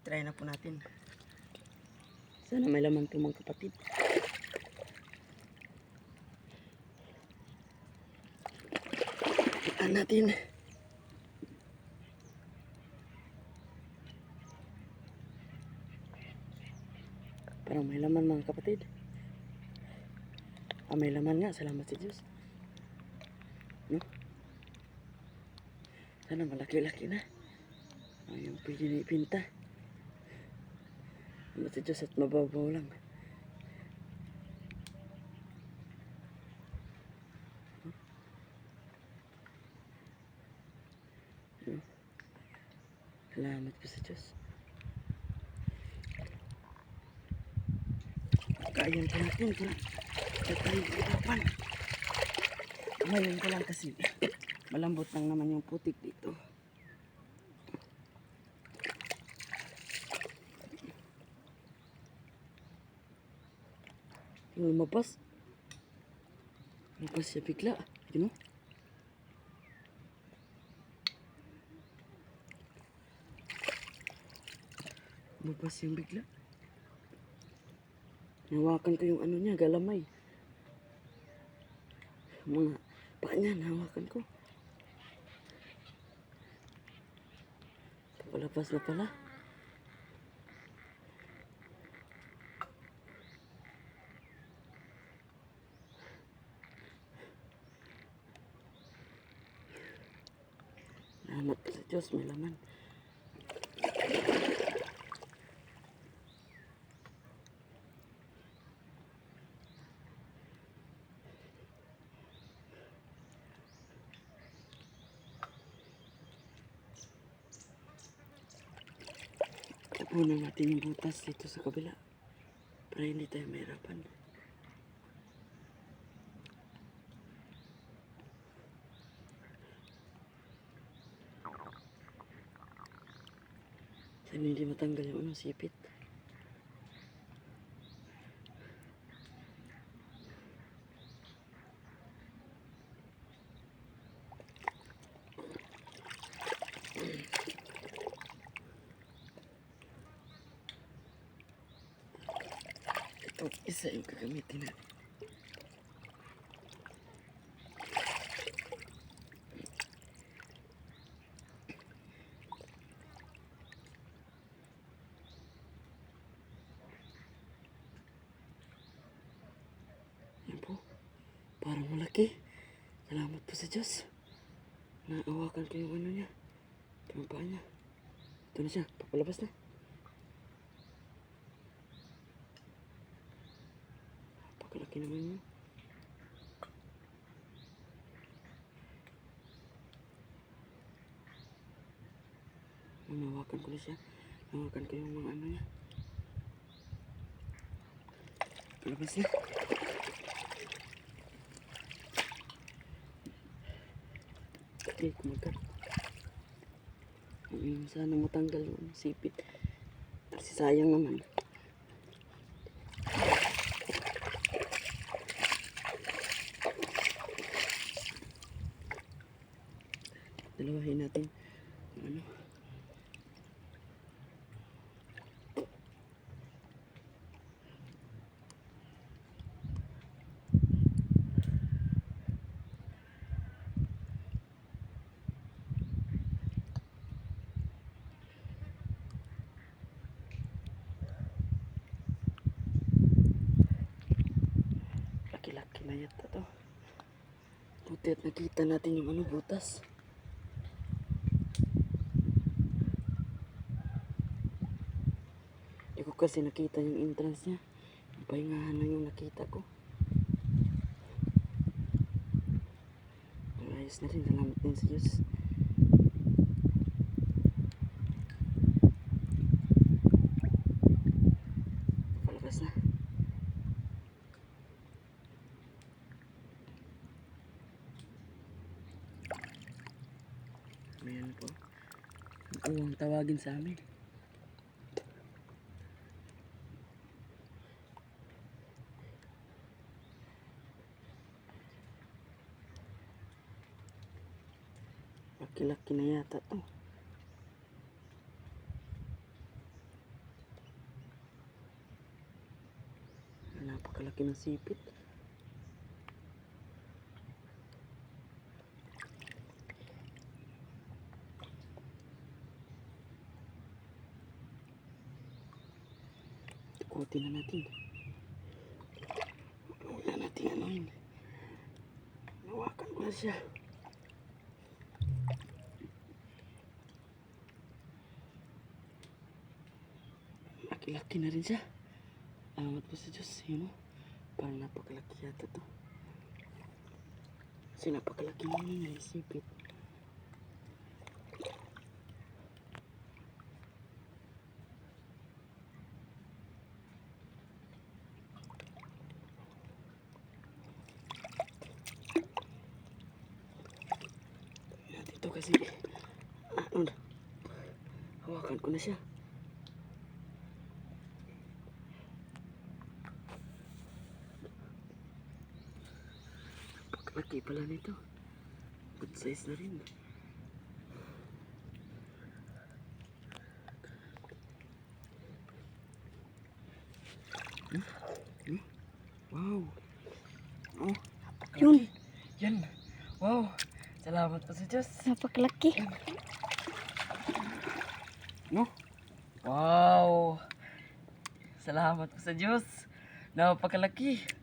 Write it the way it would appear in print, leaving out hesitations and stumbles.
try na po natin. Sana may laman po mga kapatid. Tignan natin. Parang may laman mga kapatid. May laman nga. Salamat sa Diyos. No? Sana malaki-laki na. Yung pwede na ipinta. Salamat sa Diyos at mababaw lang. No? Salamat po sa Diyos. Kayan po natin. Sa tayo itapan. Ngayon ko lang kasi malambot lang naman yung putik dito. Lumabas. Lumabas siya bigla. Yun o. Lumabas yung bigla. Nahawakan ko yung ano niya, galamay. Mga paa niya, nahawakan ko. Papalabas na pala. Salamat po sa Diyos, may laman. Tapunan natin yung butas dito sa kabila para hindi tayo mahirapan. Sana hindi matanggal yung ano, sipit. Ito isa yung gagamitin natin. Yan po. Parang malaki. Salamat po sa Diyos. Naawakan ko yung ano niya. Yung paa niya. Ito na siya. Papalabas na. Napakalaki naman yun. Nawakan ko na siya. Nawakan ko yung mga ano niya. Palabas na. Okay, kumagat. Sana matanggal yung sipit. Kasi sayang naman. Dalawahin natin. Ano? Laki-laki na yata to. Buti at nakita natin yung ano, butas. Hindi ko kasi nakita yung entrance niya. Pahingahan lang yung nakita ko. Ayos na rin. Salamat din sa Diyos. Palabas na. Ayan po. Ang tawagin sa amin. Laki-laki na yata to. Napakalaki ng sipit. Ikutin na natin. Wala natin ano yun. Nawakan ko na siya. Laki-laki na rin siya. Salamat po sa Diyos. Yun o. Parang napakalaki yata to. Kasi napakalaki na yun. Naisipit. Dito kasi ano na. Hawakan ko na siya. Laki pala nito. Good size na rin. Wow. Oh, Yun. yan. Wow. Salamat po sa Diyos. Napakalaki. No? Wow. Salamat po sa Diyos. Napakalaki.